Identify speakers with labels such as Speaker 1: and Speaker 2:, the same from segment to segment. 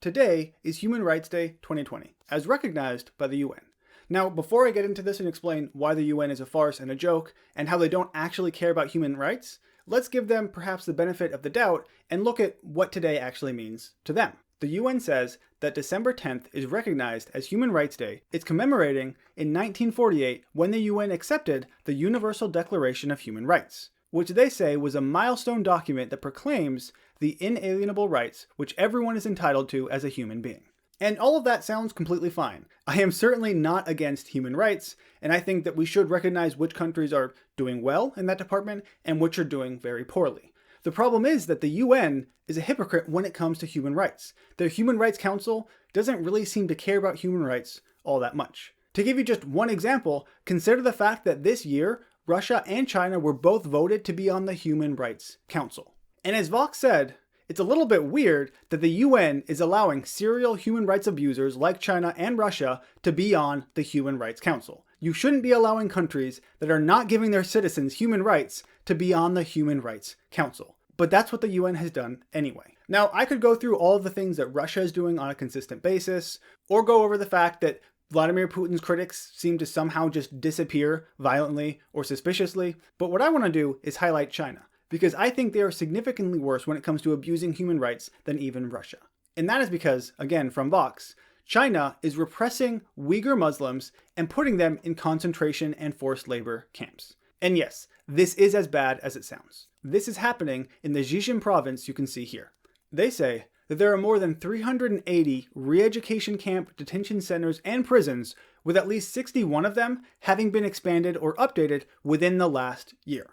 Speaker 1: Today is Human Rights Day 2020, as recognized by the UN. Now, before I get into this and explain why the UN is a farce and a joke, and how they don't actually care about human rights, let's give them perhaps the benefit of the doubt and look at what today actually means to them. The UN says that December 10th is recognized as Human Rights Day. It's commemorating in 1948 when the UN accepted the Universal Declaration of Human Rights, which they say was a milestone document that proclaims the inalienable rights which everyone is entitled to as a human being. And all of that sounds completely fine. I am certainly not against human rights, and I think that we should recognize which countries are doing well in that department and which are doing very poorly. The problem is that the UN is a hypocrite when it comes to human rights. Their Human Rights Council doesn't really seem to care about human rights all that much. To give you just one example, consider the fact that this year, Russia and China were both voted to be on the Human Rights Council. And as Vox said, it's a little bit weird that the UN is allowing serial human rights abusers like China and Russia to be on the Human Rights Council. You shouldn't be allowing countries that are not giving their citizens human rights to be on the Human Rights Council. But that's what the UN has done anyway. Now, I could go through all of the things that Russia is doing on a consistent basis, or go over the fact that Vladimir Putin's critics seem to somehow just disappear violently or suspiciously, but what I want to do is highlight China, because I think they are significantly worse when it comes to abusing human rights than even Russia. And that is because, again, from Vox, China is repressing Uighur Muslims and putting them in concentration and forced labor camps. And yes, this is as bad as it sounds. This is happening in the Xinjiang province you can see here. They say that there are more than 380 re-education camp, detention centers, and prisons, with at least 61 of them having been expanded or updated within the last year.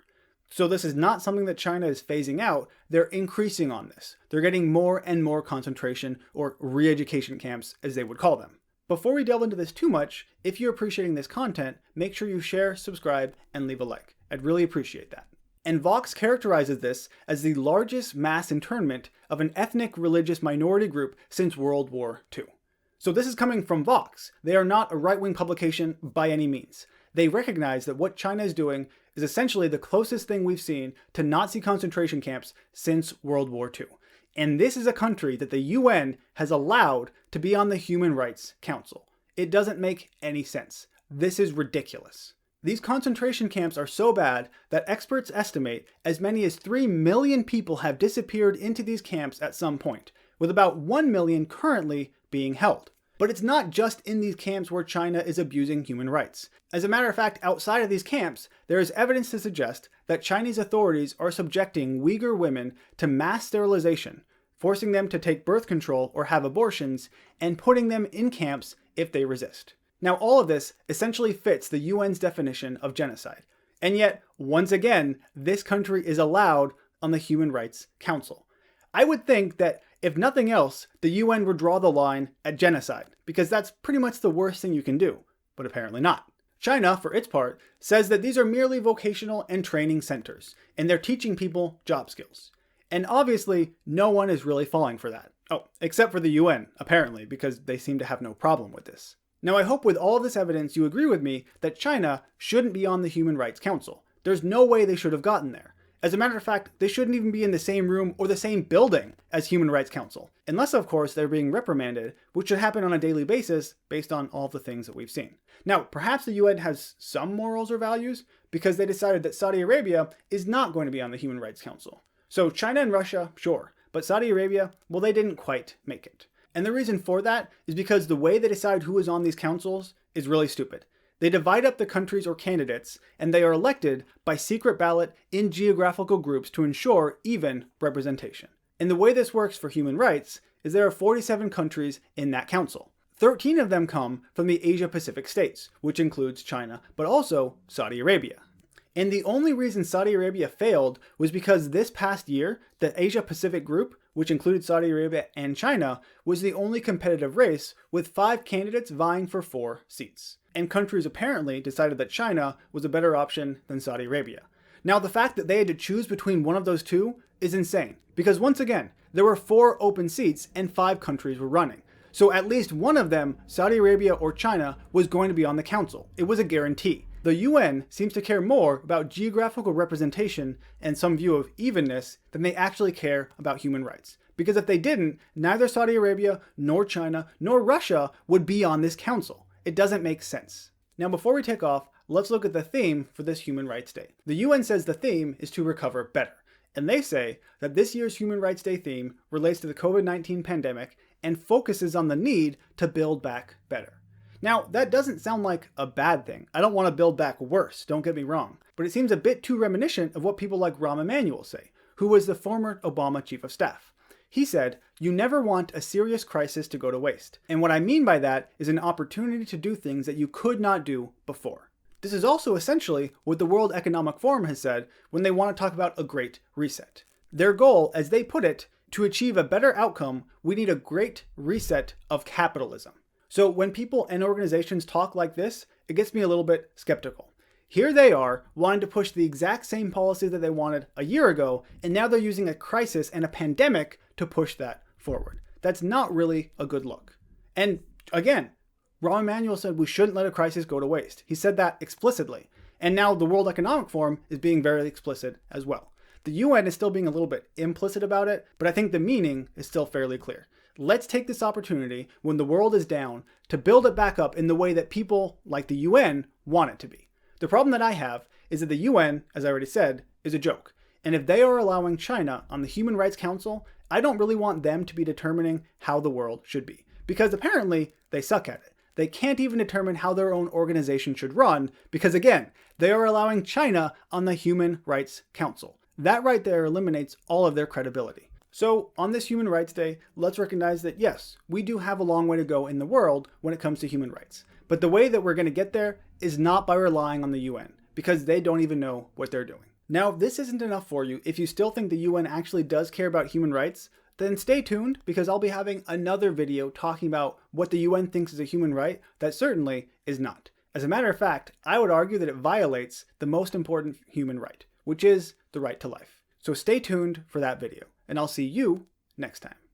Speaker 1: So this is not something that China is phasing out, they're increasing on this. They're getting more and more concentration or re-education camps, as they would call them. Before we delve into this too much, if you're appreciating this content, make sure you share, subscribe, and leave a like. I'd really appreciate that. And Vox characterizes this as the largest mass internment of an ethnic religious minority group since World War II. So this is coming from Vox. They are not a right-wing publication by any means. They recognize that what China is doing is essentially the closest thing we've seen to Nazi concentration camps since World War II. And this is a country that the UN has allowed to be on the Human Rights Council. It doesn't make any sense. This is ridiculous. These concentration camps are so bad that experts estimate as many as 3 million people have disappeared into these camps at some point, with about 1 million currently being held. But it's not just in these camps where China is abusing human rights. As a matter of fact, outside of these camps, there is evidence to suggest that Chinese authorities are subjecting Uighur women to mass sterilization, forcing them to take birth control or have abortions, and putting them in camps if they resist. Now, all of this essentially fits the UN's definition of genocide. And yet, once again, this country is allowed on the Human Rights Council. I would think that, if nothing else, the UN would draw the line at genocide, because that's pretty much the worst thing you can do, but apparently not. China, for its part, says that these are merely vocational and training centers, and they're teaching people job skills. And obviously, no one is really falling for that. Oh, except for the UN, apparently, because they seem to have no problem with this. Now, I hope with all of this evidence you agree with me that China shouldn't be on the Human Rights Council. There's no way they should have gotten there. As a matter of fact, they shouldn't even be in the same room or the same building as Human Rights Council. Unless, of course, they're being reprimanded, which should happen on a daily basis based on all of the things that we've seen. Now, perhaps the UN has some morals or values because they decided that Saudi Arabia is not going to be on the Human Rights Council. So China and Russia, sure, but Saudi Arabia, well, they didn't quite make it. And the reason for that is because the way they decide who is on these councils is really stupid. They divide up the countries or candidates, and they are elected by secret ballot in geographical groups to ensure even representation. And the way this works for human rights is there are 47 countries in that council. 13 of them come from the Asia-Pacific states, which includes China, but also Saudi Arabia. And the only reason Saudi Arabia failed was because this past year, the Asia-Pacific group, which included Saudi Arabia and China, was the only competitive race with 5 candidates vying for 4 seats. And countries apparently decided that China was a better option than Saudi Arabia. Now, the fact that they had to choose between one of those two is insane, because once again, there were 4 open seats and 5 countries were running. So at least one of them, Saudi Arabia or China, was going to be on the council. It was a guarantee. The UN seems to care more about geographical representation and some view of evenness than they actually care about human rights. Because if they didn't, neither Saudi Arabia, nor China, nor Russia would be on this council. It doesn't make sense. Now, before we take off, let's look at the theme for this Human Rights Day. The UN says the theme is to recover better. And they say that this year's Human Rights Day theme relates to the COVID-19 pandemic and focuses on the need to build back better. Now, that doesn't sound like a bad thing. I don't want to build back worse, don't get me wrong. But it seems a bit too reminiscent of what people like Rahm Emanuel say, who was the former Obama chief of staff. He said, "You never want a serious crisis to go to waste." And what I mean by that is an opportunity to do things that you could not do before. This is also essentially what the World Economic Forum has said when they want to talk about a great reset. Their goal, as they put it, to achieve a better outcome, we need a great reset of capitalism. So when people and organizations talk like this, it gets me a little bit skeptical. Here they are, wanting to push the exact same policy that they wanted a year ago, and now they're using a crisis and a pandemic to push that forward. That's not really a good look. And again, Rahm Emanuel said we shouldn't let a crisis go to waste. He said that explicitly. And now the World Economic Forum is being very explicit as well. The UN is still being a little bit implicit about it, but I think the meaning is still fairly clear. Let's take this opportunity when the world is down to build it back up in the way that people like the UN want it to be. The problem that I have is that the UN, as I already said, is a joke. And if they are allowing China on the Human Rights Council, I don't really want them to be determining how the world should be. Because apparently they suck at it. They can't even determine how their own organization should run because, again, they are allowing China on the Human Rights Council. That right there eliminates all of their credibility. So on this Human Rights Day, let's recognize that yes, we do have a long way to go in the world when it comes to human rights. But the way that we're going to get there is not by relying on the UN, because they don't even know what they're doing. Now, if this isn't enough for you, if you still think the UN actually does care about human rights, then stay tuned because I'll be having another video talking about what the UN thinks is a human right that certainly is not. As a matter of fact, I would argue that it violates the most important human right, which is the right to life. So stay tuned for that video, and I'll see you next time.